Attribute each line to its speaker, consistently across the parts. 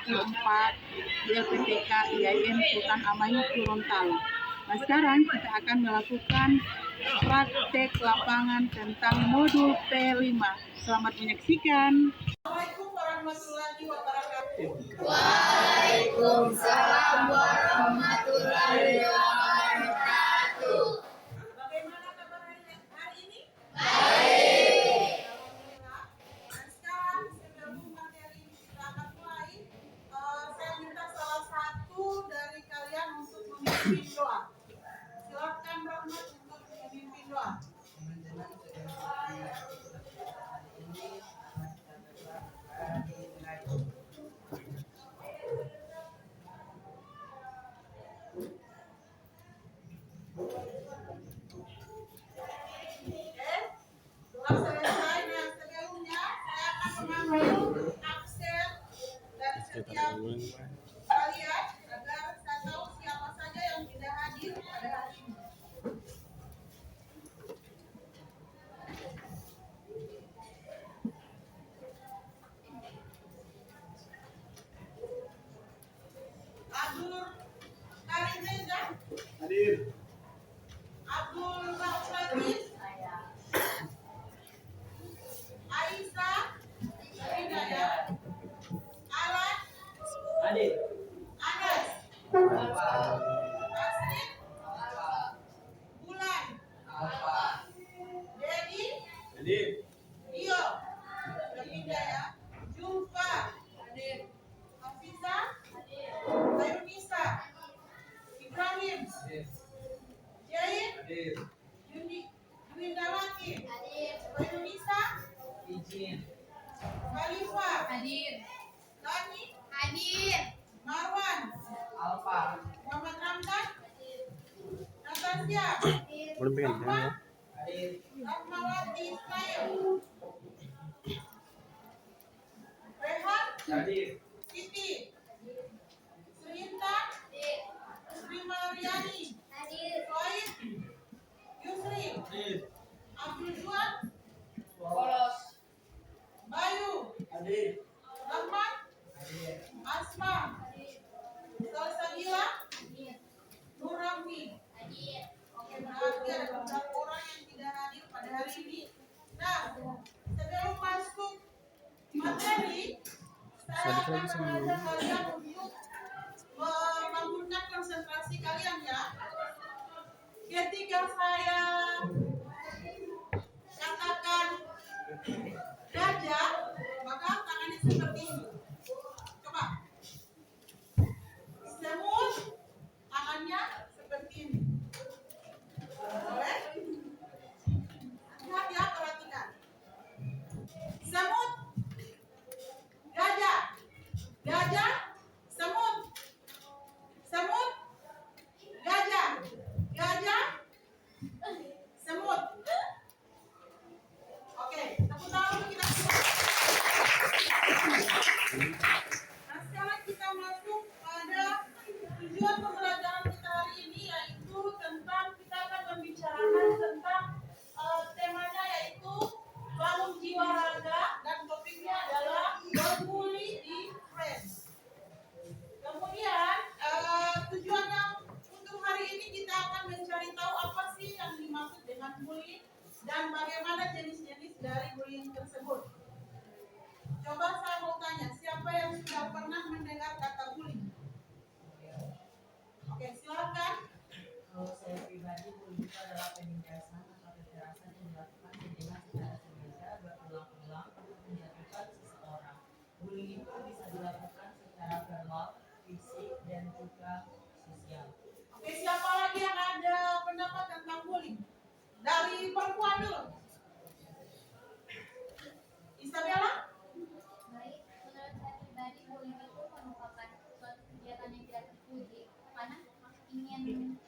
Speaker 1: 24 di LPTK IAIN Sultan Hamengkubuwono Gorontalo. Nah, sekarang kita akan melakukan praktek lapangan tentang modul P5. Selamat menyaksikan. Assalamualaikum warahmatullahi wabarakatuh.
Speaker 2: Waalaikumsalam warahmatullahi wabarakatuh.
Speaker 1: Bagaimana kabar hari ini?
Speaker 2: Baik.
Speaker 1: Alhamdulillah. Dan sekarang sebelum materi ini kita akan mulai, saya minta salah satu dari kalian untuk memimpin doa. Silakan Rahmat untuk memimpin doa. Doa selesai. Nah, sebelumnya saya akan mengambil absen dari setiap kalian agar saya tahu siapa saja yang tidak hadir pada hari ini. Abdul Karim Reza,
Speaker 3: Hadir.
Speaker 1: Abdul Bakhshadis, Aisyah Hidayat, Alan,
Speaker 3: Hadir.
Speaker 1: Anas, Taslim, Bulan, Dedi,
Speaker 3: Hadir.
Speaker 1: Dio, Hidayat, Julfa, Hafizah, Ayunisa, Ibrahim, Jain,
Speaker 3: Hadir.
Speaker 1: Yundawati, Ayunisa,
Speaker 3: Izin.
Speaker 1: Khalifah,
Speaker 2: Hadir.
Speaker 1: Lani,
Speaker 2: Hadir.
Speaker 1: Marwan,
Speaker 3: Alfa.
Speaker 1: Muhammad Ramdan, Natasha,
Speaker 4: Belum pengen ya.
Speaker 3: Hadir.
Speaker 1: Rahmawati Ismail, Rehan,
Speaker 3: Hadir.
Speaker 1: Siti, Srinta, Sri Mariani, Soid, Yusri,
Speaker 3: Hadir.
Speaker 1: Abdul Juan,
Speaker 3: Bolos.
Speaker 1: Bayu,
Speaker 3: Hadir.
Speaker 1: Rahmat,
Speaker 3: Hadir.
Speaker 1: Asma, Salsabila, Nur Rahmi. Oke, berarti ada beberapa orang yang tidak hadir pada hari ini. Nah, sebelum masuk materi, saya akan mengajak kalian untuk membangunkan konsentrasi kalian ya. Ketika saya katakan gajah, maka tangannya seperti ini. Coba. Semut, tangannya seperti ini. Boleh? Lihat ya, perhatikan. Semut, gajah, gajah, semut, semut, gajah, gajah, semut. Oke, tepuk tangan untuk kita semua. Nah, sekarang kita masuk pada tujuan pembelajaran kita hari ini, yaitu tentang kita akan membicarakan tentang temanya yaitu bangun jiwa raga, dan topiknya adalah bermuli di friends. Kemudian tujuannya untuk hari ini kita akan mencari tahu apa sih yang dimaksud dengan bullying dan bagaimana jenis-jenis dari bullying tersebut. Coba saya mau tanya, siapa yang sudah pernah mendengar kata bullying? Oke, silakan.
Speaker 5: Kalau saya pribadi, bullying itu adalah penindasan atau kekerasan yang dilakukan dengan secara sengaja berulang-ulang untuk menjatuhkan seseorang. Bullying itu bisa dilakukan secara verbal, fisik, dan juga sosial.
Speaker 1: Oke, siapa lagi yang ada pendapat tentang bullying? Dari perempuan dulu. Isabella?
Speaker 2: Baik, menurut saya pribadi bullying itu merupakan suatu kegiatan yang tidak terpuji karena ingin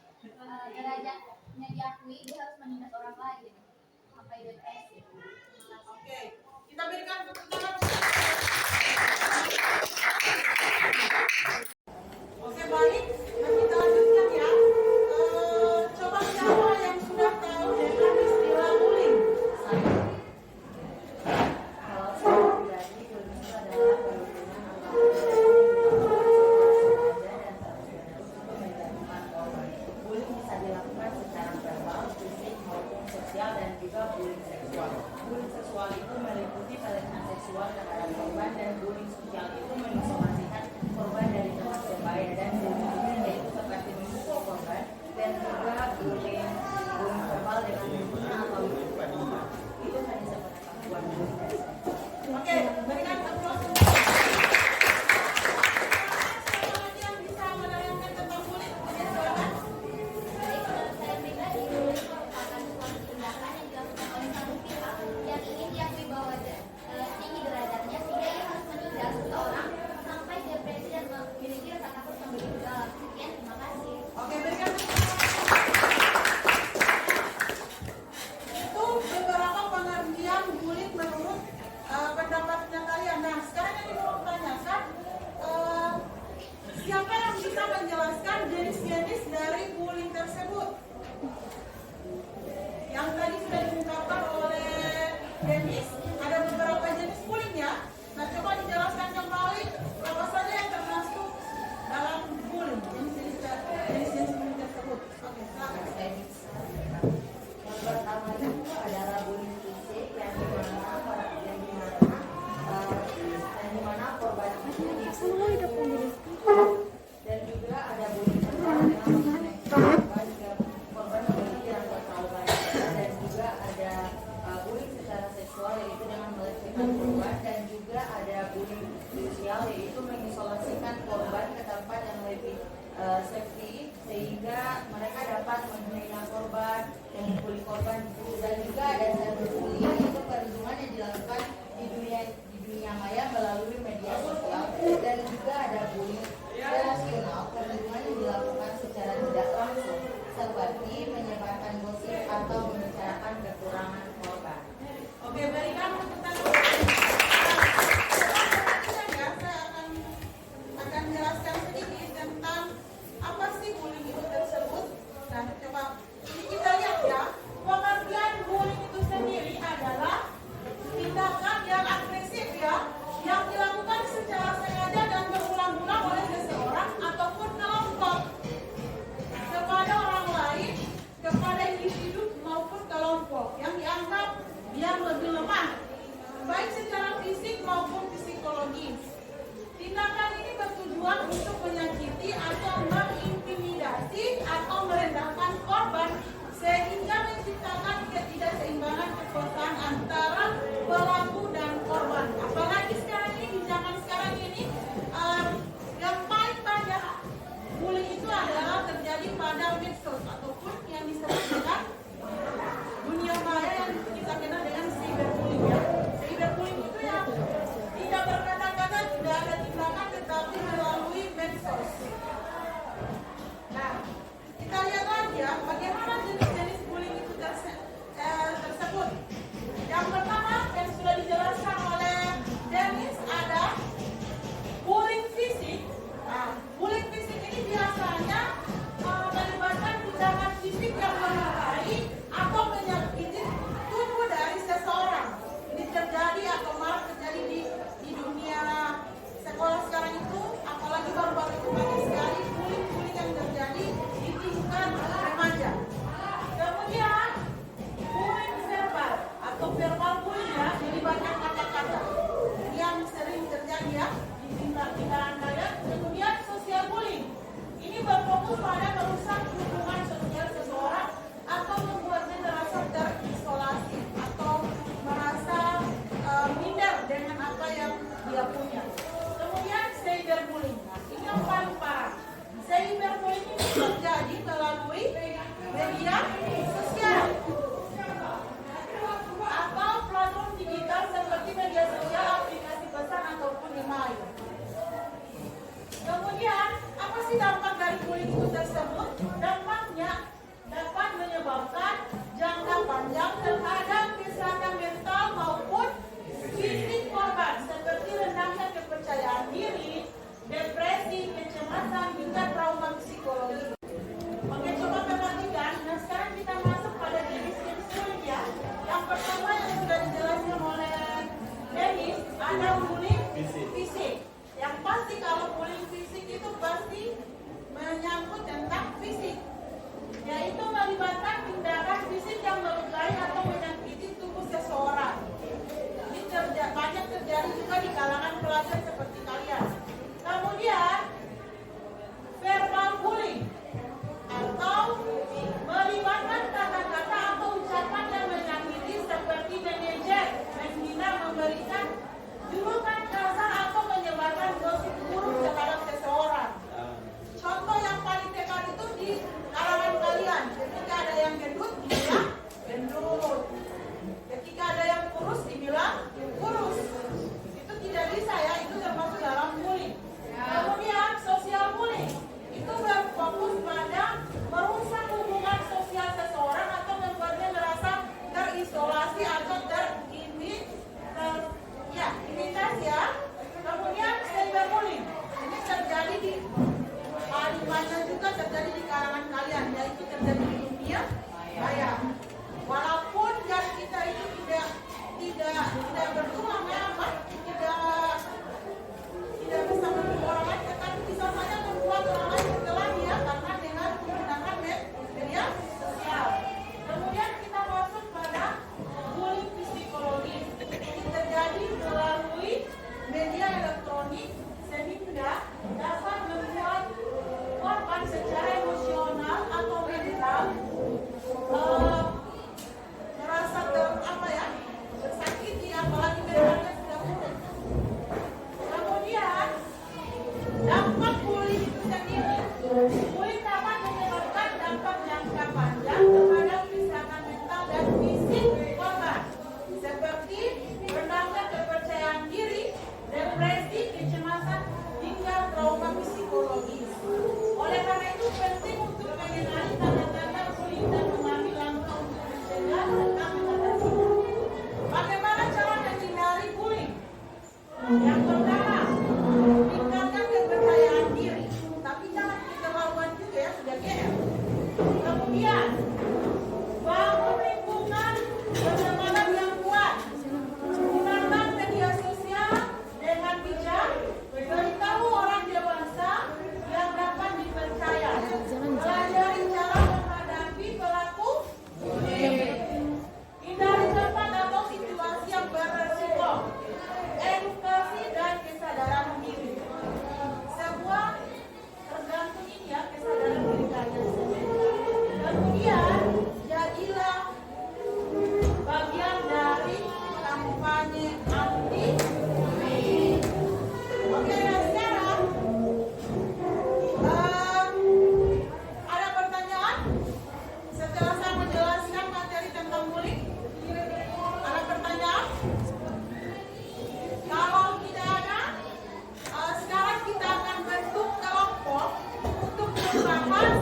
Speaker 2: derajatnya diakui, dia harus menindas orang lain sampai depresi.
Speaker 1: Oke, kita berikan tepuk tangan. Oke, baik. Nah, kita lanjutkan ya. Coba siapa yang sudah tahu dengan istilah bullying?
Speaker 5: Kalau saya pribadi, bullying itu adalah perhubungan antara
Speaker 4: sehingga mereka dapat menghina korban dan membuli korban. Dan juga ada cyberbullying, yaitu perlindungan yang dilakukan di dunia maya melalui media sosial. Dan juga ada bullying relasional, perlindungan yang dilakukan secara tidak langsung seperti menyebarkan gosip atau membicarakan kekurangan korban.
Speaker 1: Oke, berikan tepuk tangan. Perhatikan ya, saya akan jelaskan sedikit tentang apa sih bullying itu tersebut. Nah, coba ini kita lihat ya. Pengertian bullying itu sendiri adalah tindakan yang agresif ya, yang dilakukan secara sengaja dan berulang-ulang oleh seseorang ataupun kelompok kepada orang lain, kepada individu maupun kelompok yang dianggap yang lebih lemah, baik secara fisik maupun psikologis. Tindakan ini bertujuan untuk menyakiti atau mengintimidasi atau merendahkan korban sehingga menciptakan ketidakseimbangan kekuasaan antara pelaku dan korban. Apalagi sekarang ini, di zaman sekarang ini, yang paling banyak bullying itu adalah terjadi pada medsos ataupun yang disebut dengan dunia maya yang kita kenal dengan cyberbullying ya. Cyberbullying itu yang tidak berkata-kata, tidak ada tindakan, tetapi melalui medsos. Nah, kita lihat lagi ya, bagaimana jenis-jenis bullying itu tersebut. Yang pertama yang sudah dijelaskan oleh Dennis ada bullying fisik. Nah, bullying fisik ini biasanya melibatkan tindakan fisik yang melukai atau menyakiti tubuh dari seseorang. Ini terjadi atau malah terjadi di dunia sekolah sekarang itu, apalagi baru-baru itu banyak sekali bullying yang terjadi di tingkat remaja. Kemudian bullying verbal atau verbal bullying ya, melibatkan kata-kata yang sering terjadi ya di tingkat kalian. Kemudian sosial bullying ini berfokus pada merusak hubungan sosial seseorang atau membuatnya merasa terisolasi atau merasa minder dengan apa yang dia punya. Kemudian cyberbullying, nah, ini yang paling parah. Cyberbullying ini terjadi melalui media sosial atau platform digital seperti media sosial, aplikasi pesan ataupun email. Kemudian apa sih dampak dari bullying itu tersebut? Dampaknya dapat menyebabkan jangka panjang terhadap kesehatan mental maupun fisik korban seperti rendahnya kepercayaan diri, depresi, kecemasan, hingga trauma psikologi. Oke, coba perhatikan. Nah, sekarang kita masuk pada jenis-jenis bullying ya. Yang pertama yang sudah dijelaskan oleh Dennis, ada bullying fisik. Yang pasti kalau bullying fisik itu pasti menyangkut tentang fisik, yaitu melibatkan tindakan fisik yang melukai atau menyakiti tubuh seseorang. Ini banyak terjadi juga di kalangan pelajar seperti kalian. Kemudian verbal bullying atau melibatkan kata-kata atau ucapan yang menyakiti seperti mengejek, menghina, memberikan julukan kasar atau menyebarkan gosip buruk terhadap seseorang. Contoh yang paling dekat itu di kalangan kalian. Ketika ada yang gendut, dibilang gendut. Ketika ada yang kurus, dibilang kurus. Itu tidak bisa ya, itu termasuk dalam bullying. Kemudian sosial bullying itu berfokus pada merusak hubungan sosial seseorang atau membuatnya merasa terisolasi atau imitasi ya. Kemudian cyberbullying ini terjadi di mana juga terjadi di kalangan kalian, yaitu terjadi di dunia maya. Walaupun gas kita itu tidak bertulang ya, tidak bisa membuat orang lain, tetapi bisa saja membuat orang lain berkelah ya, karena dengan menggunakan media sosial. Kemudian kita masuk pada bullying psikologis. Ini terjadi melalui media elektronik sehingga dapat membuat korban secara emosional atau mental Kemudian bangun lingkungan pertemanan yang kuat. Gunakan media sosial dengan bijak. Beritahu orang dewasa yang dapat dipercaya. Pelajari cara menghadapi pelaku bullying. Hindari tempat atau situasi yang beresiko. Edukasi dan kesadaran diri. Sebuah tergantung ini ya, kesadaran diri kalian. Kemudian jadilah bagian dari kampanye anti bullying. Oke, dan sekarang ada pertanyaan setelah saya menjelaskan materi tentang bullying? Ada pertanyaan? Kalau tidak ada, sekarang kita akan bentuk kelompok untuk membahas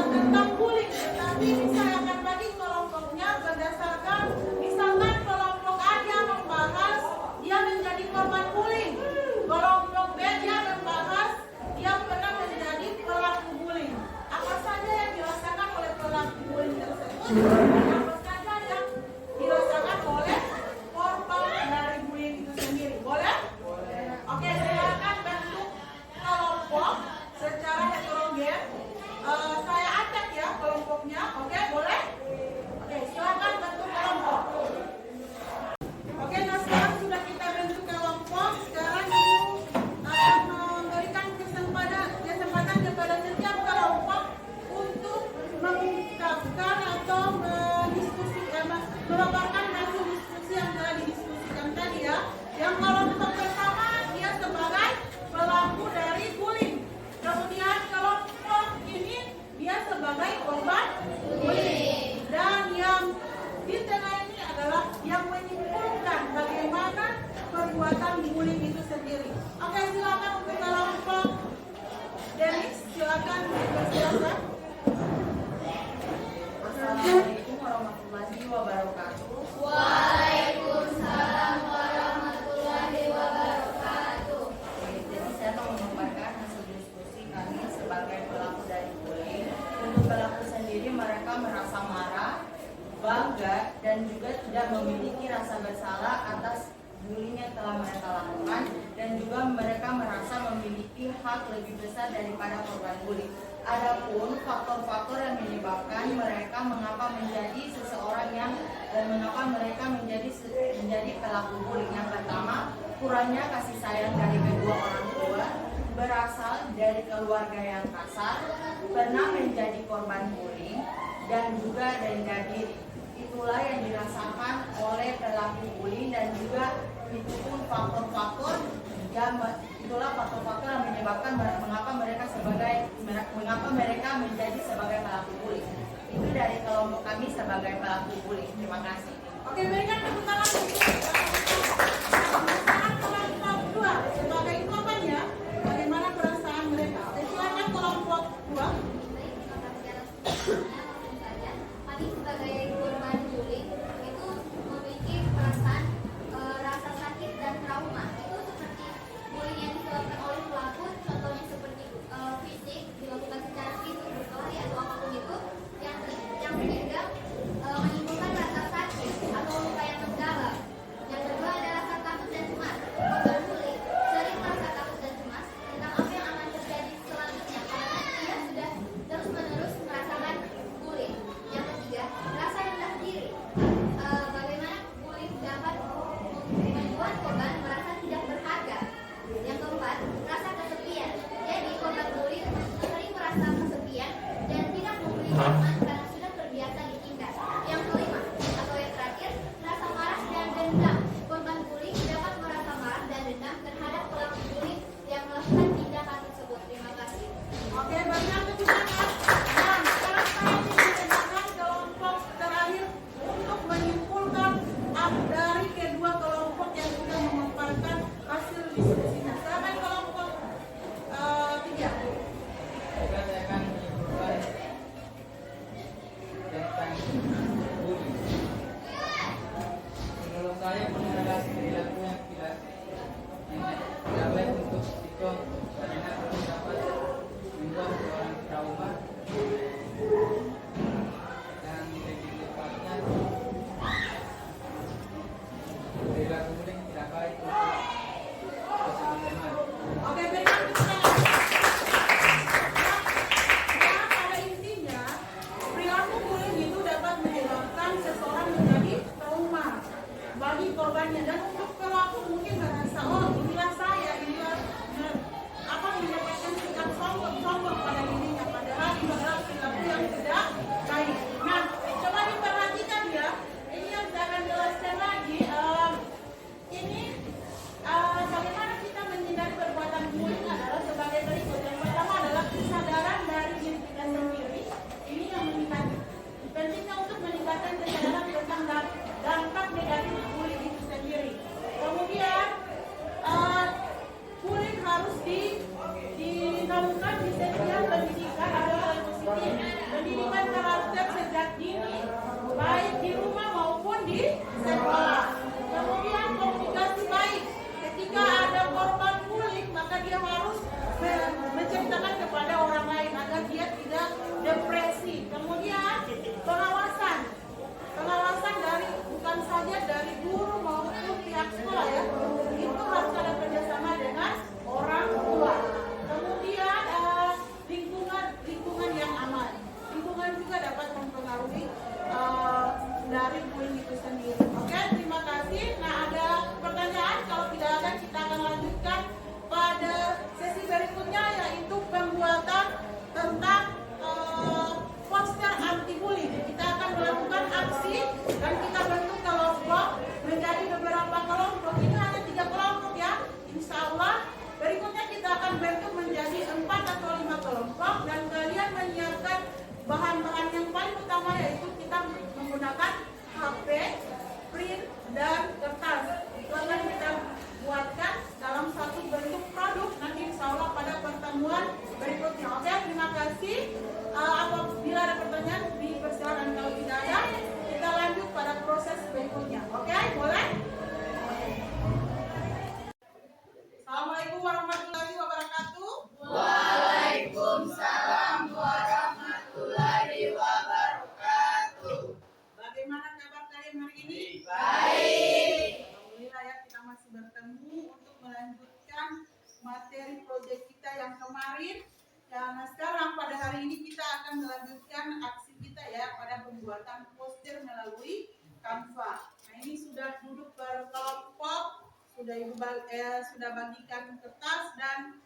Speaker 1: tentang bullying. Tetapi saya akan bagi kelompoknya berdasarkan misalkan kelompok A dia membahas dia menjadi korban bullying. Kelompok B dia membahas dia pernah menjadi pelaku bullying. Apa saja yang dirasakan oleh pelaku bullying tersebut? Apa saja yang dirasakan oleh korban dari bullying itu sendiri? Boleh? Oke, silakan bentuk kelompok secara heterogen. Saya acak ya kelompoknya. Oke, boleh? Oke, silakan bentuk kelompok. Oke, nah sekarang sudah kita bentuk kelompok. Sekarang Ibu akan memberikan kesempatan kepada setiap kelompok untuk mengungkapkan atau mendiskusikan, memaparkan hasil diskusi yang telah didiskusikan tadi ya. Yang kelompok pertama dia sebagai pelaku dari bullying. Kemudian kelompok ini dia sebagai korban bullying. Dan yang di tengah ini adalah yang menyimpulkan bagaimana perbuatan bullying itu sendiri. Oke, silakan untuk kelompok Denis, silakan dipersilakan.
Speaker 4: Assalamualaikum warahmatullahi wabarakatuh.
Speaker 2: Waalaikumsalam warahmatullahi wabarakatuh.
Speaker 4: Jadi saya mau memaparkan hasil diskusi kami sebagai pelaku dari bullying. Untuk pelaku sendiri mereka merasa marah, bangga, dan juga tidak memiliki rasa bersalah atas bullying yang telah mereka lakukan, dan juga mereka merasa memiliki hak lebih besar daripada korban bullying. Adapun faktor-faktor yang menyebabkan mereka mengapa menjadi seseorang yang dan mengapa mereka menjadi pelaku bullying. Yang pertama, kurangnya kasih sayang dari kedua orang tua, berasal dari keluarga yang kasar, pernah menjadi korban bullying, dan juga rendah diri. Itulah yang dirasakan oleh pelaku bullying, dan juga itu pun faktor-faktor yang menyebabkan mengapa mereka menjadi sebagai pelaku bullying. Itu dari kelompok kami sebagai pelaku bullying. Terima kasih.
Speaker 1: Oke, berikan tepuk tangan untuk sekarang kelompok 2 sebagai korban ya. Bagaimana perasaan mereka? Oke, silakan kelompok 2.
Speaker 2: Baik, terima kasih atas pertanyaannya. Langsung saja, kami sebagai korban bullying itu memiliki perasaan rasa sakit dan trauma. Itu seperti bullying yang disebabkan oleh pelaku, contohnya seperti fisik, dilakukan secara fisik, berkelahi atau apapun itu, yang sehingga menimbulkan rasa sakit atau luka yang mendalam. Yang kedua ada rasa takut dan cemas. Korban bullying sering merasa takut dan cemas tentang apa yang akan terjadi selanjutnya karena ia sudah terus-menerus merasakan bullying. Yang ketiga, rasa rendah diri. Bagaimana bullying dapat membuat korban merasa tidak berharga. Yang keempat, rasa kesepian. Jadi korban bullying sering merasa kesepian dan tidak memiliki teman karena sudah terbiasa ditindas. Yang kelima atau yang terakhir, rasa marah dan dendam. Korban bullying dapat merasa marah dan dendam terhadap pelaku bullying yang melakukan tindakan tersebut. Terima kasih.
Speaker 1: Oke, banyak kesimpulan. Dan sekarang saya ingin mendengarkan kelompok terakhir untuk menyimpulkan dari kedua kelompok yang sudah memaparkan hasil diskusinya. Silakan kelompok 3.
Speaker 3: Juga saya akan menyimpulkan
Speaker 1: juga dapat mempengaruhi dari bullying itu sendiri. Oke, terima kasih. Nah, ada pertanyaan? Kalau tidak ada, kita akan lanjutkan pada sesi berikutnya, yaitu pembuatan tentang poster anti bullying. Kita akan melakukan aksi dan kita bentuk kelompok menjadi beberapa kelompok. Ini hanya 3 kelompok ya. Insya Allah berikutnya kita akan bentuk menjadi 4 atau 5 kelompok dan kalian menyiapkan bahan-bahan yang paling utama, yaitu kita menggunakan HP, print, dan kertas. Itu akan kita buatkan dalam satu bentuk produk nanti insya Allah pada pertemuan berikutnya. Oke, terima kasih. Apabila ada pertanyaan dipersilakan, kalau tidak ada kita lanjut pada proses berikutnya. Oke, boleh? Assalamualaikum warahmatullahi wabarakatuh.
Speaker 4: Waalaikumsalam warahmatullahi wabarakatuh.
Speaker 1: Bagaimana kabar kalian hari ini?
Speaker 4: Baik.
Speaker 1: Alhamdulillah ya, kita masih bertemu untuk melanjutkan materi proyek kita yang kemarin. Nah, sekarang pada hari ini kita akan melanjutkan aksi kita ya pada pembuatan poster melalui Canva. Nah, ini sudah duduk berkelompok, sudah bagikan kertas dan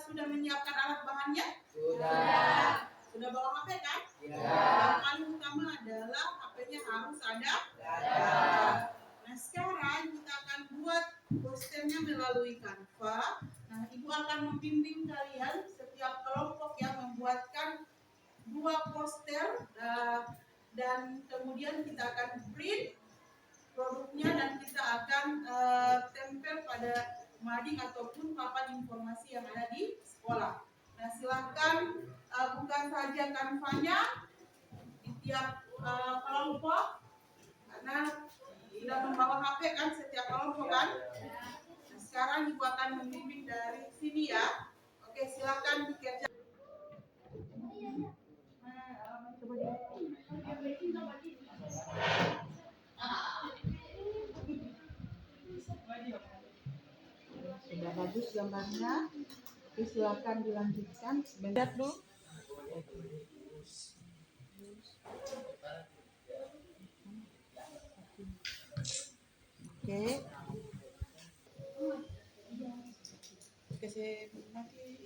Speaker 1: sudah menyiapkan alat bahannya? Sudah bawa HP kan? Yang paling utama adalah HP-nya harus ada. Nah, sekarang kita akan buat posternya melalui Canva. Nah, Ibu akan membimbing kalian setiap kelompok yang membuatkan 2 poster dan kemudian kita akan print produknya dan kita akan tempel pada mading ataupun papan informasi yang ada di sekolah. Nah, silakan bukan saja Canva-nya di tiap kelompok, karena sudah membawa HP kan setiap kelompok kan. Nah, sekarang Ibu akan membimbing dari sini ya. Oke, silakan dikerjakan. Sudah bagus gambarnya. Oke, silakan dilanjutkan. Lihat dulu. Oke. Oke, saya nanti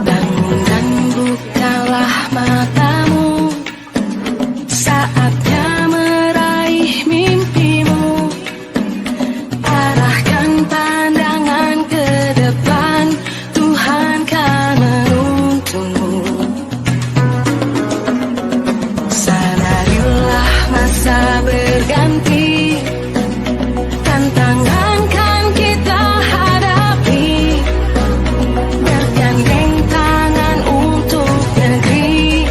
Speaker 6: Bangun bukalah matamu, saatnya meraih mimpimu. Arahkan pandangan ke depan, Tuhan kan menuntunmu. Sadarilah masa berganti, tantangan kan kita hadapi. Bergandeng tangan untuk negeri,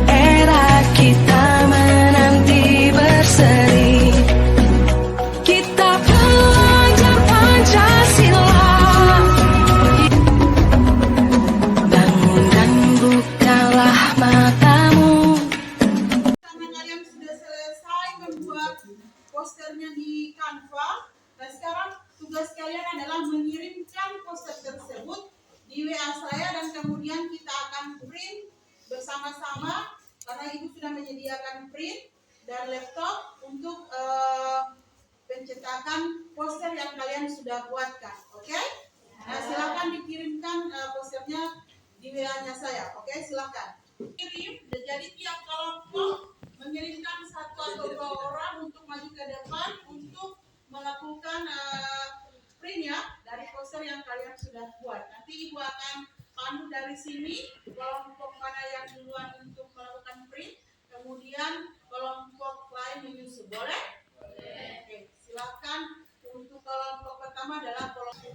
Speaker 6: era kita menanti berseri. Kita pelajar Pancasila, bangun dan bukalah matamu.
Speaker 1: karena kalian sudah selesai membuat posternya di Canva, dan sekarang tugas kalian adalah mengirimkan poster tersebut di WA saya dan kemudian kita akan print bersama-sama karena Ibu sudah menyediakan print dan laptop untuk pencetakan poster yang kalian sudah buatkan. Oke? Nah, silakan dikirimkan posternya di WA-nya saya. Oke, silakan. Kirim, jadi tiap kelompok mengirimkan 1 atau 2 orang untuk maju ke depan untuk melakukan print ya dari poster yang kalian sudah buat. Nanti Ibu akan pandu dari sini kelompok mana yang duluan untuk melakukan print, kemudian kelompok lain menyusul. Boleh? Oke, silakan. Untuk kelompok pertama adalah kelompok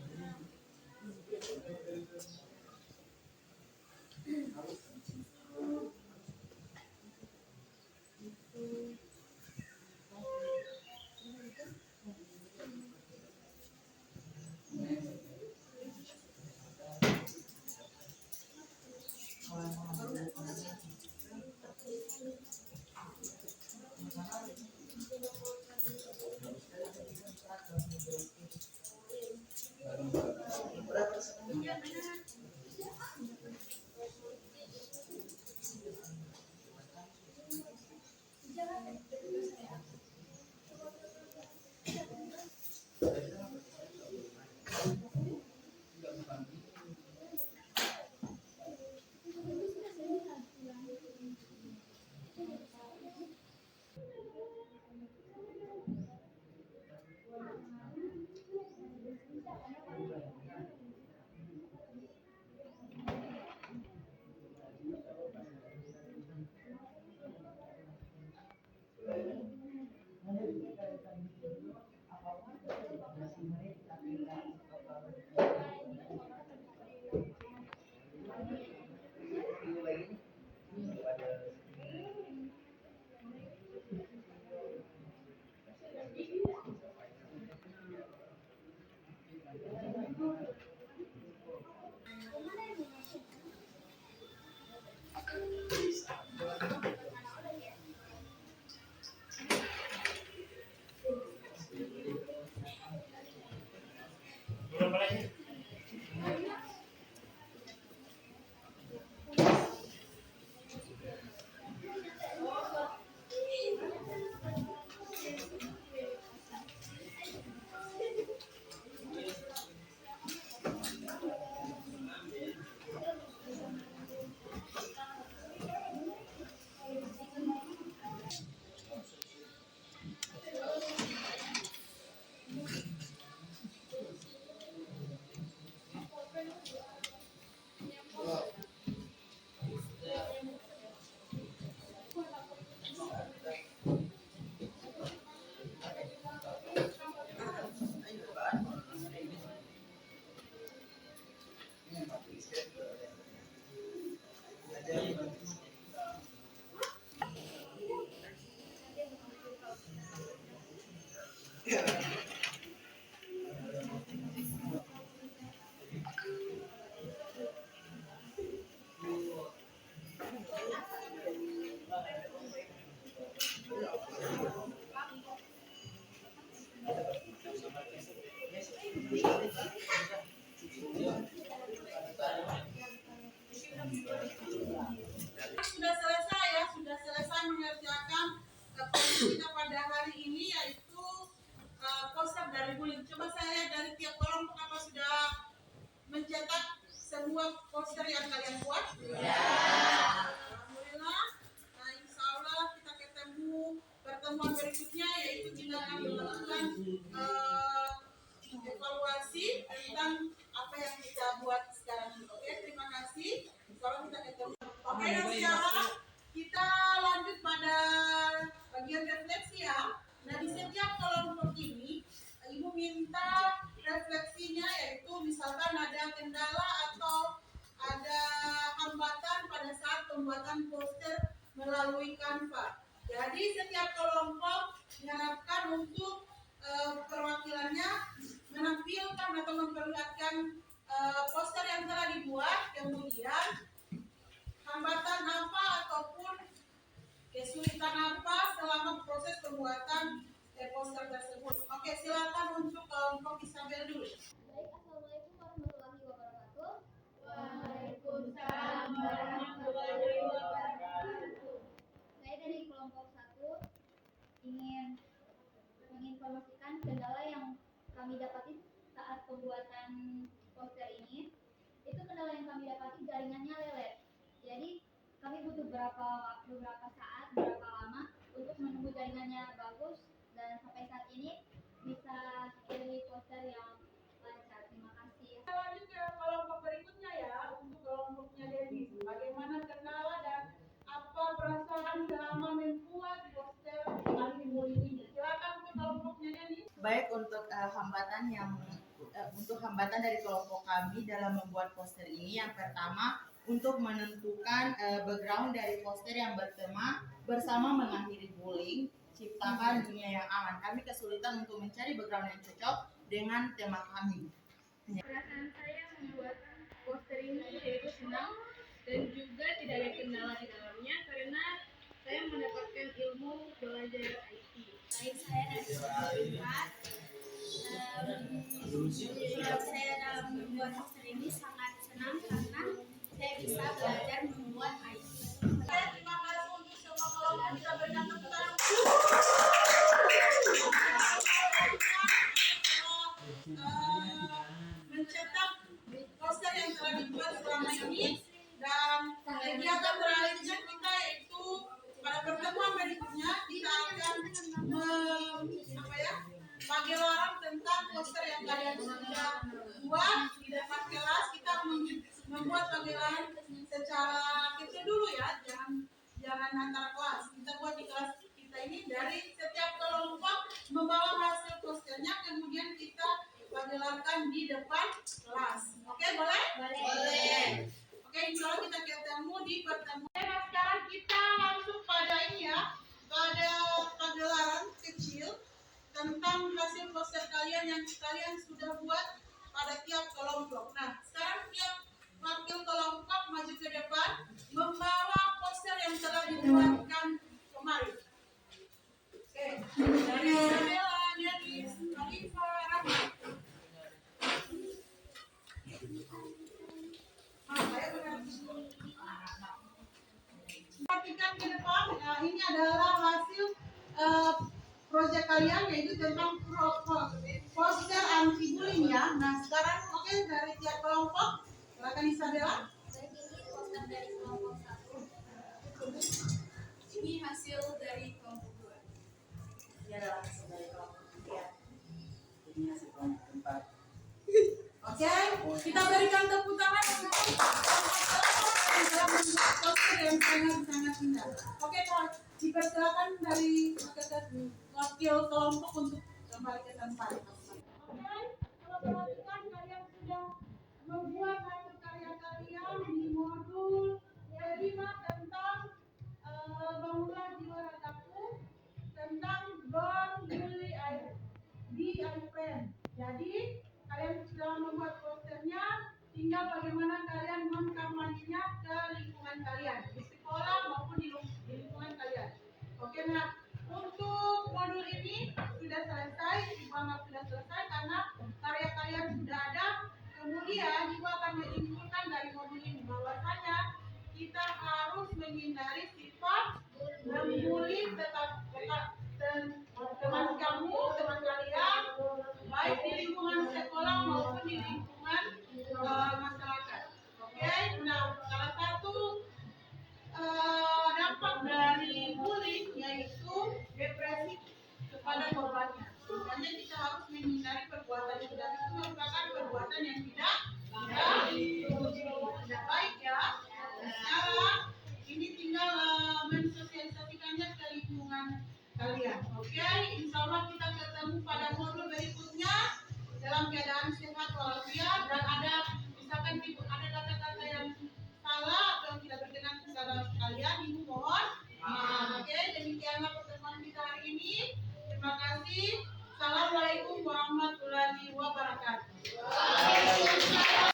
Speaker 1: Sudah selesai mengerjakan proyek kita pada hari ini, yaitu poster dari bullying. Coba saya lihat dari tiap kelompok apa sudah mencetak semua poster yang kalian buat? Alhamdulillah. Nah, insya Allah kita ketemu pertemuan berikutnya, yaitu kita akan melakukan evaluasi tentang apa yang kita buat sekarang. Oke, terima kasih. Sekarang kita ketemu. Oke, dan sekarang kita lanjut pada bagian refleksi ya. Nah, di setiap kelompok ini, Ibu minta refleksinya, yaitu misalkan ada kendala atau ada hambatan pada saat pembuatan poster melalui Canva. Jadi setiap kelompok diharapkan untuk perwakilannya menampilkan atau memperlihatkan poster yang telah dibuat, kemudian hambatan apa ataupun kesulitan apa selama proses pembuatan poster tersebut. Oke, silakan untuk kelompok Isabel dulu.
Speaker 2: Baik, Assalamualaikum warahmatullahi wabarakatuh.
Speaker 1: Waalaikumsalam warahmatullahi wabarakatuh.
Speaker 2: Saya dari kelompok 1 ingin menginformasikan kendala yang kami dapati saat pembuatan poster ini. Itu kendala yang kami dapati jaringannya lelet. Jadi kami butuh beberapa saat, berapa lama untuk menunggu jaringannya bagus, dan sampai saat ini bisa jadi poster yang lancar. Terima kasih.
Speaker 1: Kita lanjut ke kelompok berikutnya ya, untuk kelompoknya Denis. Bagaimana kendala dan apa perasaan selama membuat poster anti bullying ini? Silakan untuk kelompoknya Denis.
Speaker 4: Baik, untuk hambatan dari kelompok kami dalam membuat poster ini, yang pertama untuk menentukan background dari poster yang bertema bersama mengakhiri bullying, ciptakan dunia yang aman. Kami kesulitan untuk mencari background yang cocok dengan tema kami.
Speaker 7: Perasaan saya membuat poster ini yaitu senang dan juga tidak ada kendala di dalamnya karena saya mendapatkan ilmu belajar IT.
Speaker 2: Baik, saya dari kelompok 4. Saya dalam membuat poster ini sangat senang karena saya bisa belajar membuat IT.
Speaker 1: Terima kasih untuk semua kelompok. Kita berikan tepuk tangan. Mencetak poster yang telah dibuat selama ini, dan kegiatan berikutnya kita yaitu pada pertemuan berikutnya kita akan pagelaran tentang poster yang kalian sudah buat di depan kelas. Kita membuat pagelaran secara kecil dulu ya, jangan antar kelas. Kita buat di kelas kita ini, dari setiap kelompok membawa hasil posternya, kemudian kita pagelarkan di depan kelas. Oke, boleh? Boleh. Oke, insya Allah kita ketemu di pertemuan. Nah, sekarang kita langsung pada ini ya, pada pagelaran kecil tentang hasil poster kalian yang kalian sudah buat pada tiap kelompok. Nah, sekarang tiap wakil kelompok maju ke depan membawa poster yang telah dibuatkan kemarin. Oke, dari Isabella, Denis, Khalifa, Rahmat. Perhatikan ke depan. Nah, ini adalah hasil proyek kalian, yaitu tentang poster anti bullying ya. Nah, sekarang oke, dari tiap kelompok, silakan Isabella.
Speaker 2: Baik, ini poster dari kelompok 1.
Speaker 7: Ini hasil dari kelompok 2.
Speaker 4: Ini adalah hasil dari kelompok 3.
Speaker 3: Ini hasil kelompok 4.
Speaker 1: Oke, kita berikan tepuk tangan untuk telah membuat poster yang sangat indah. Oke, dipersilakan dari wakil kelompok untuk kembali ke tempat. Oke, kalau perhatikan kalian sudah membuat hasil karya kalian. bagaimana kalian mengkampanyinya ke lingkungan kalian, di sekolah maupun di lingkungan kalian. Oke, nah untuk modul ini sudah selesai, Ibu anggap sudah selesai karena karya kalian sudah ada. Kemudian Ibu akan menyimpulkan dari modul ini bahwasanya kita harus menghindari sifat membuli teman kamu, teman kalian, baik di lingkungan sekolah maupun di lingkungan masyarakat. Oke, nah salah satu dampak dari bullying yaitu depresi kepada korbannya. Makanya kita harus menghindari perbuatan itu, dan itu merupakan perbuatan yang tidak baik ya. Sekarang ini tinggal mensosialisasikannya ke lingkungan kalian. Oke, insya Allah kita ketemu pada modul berikutnya dalam keadaan sehat walafiat, dan ada misalkan ada kata-kata yang salah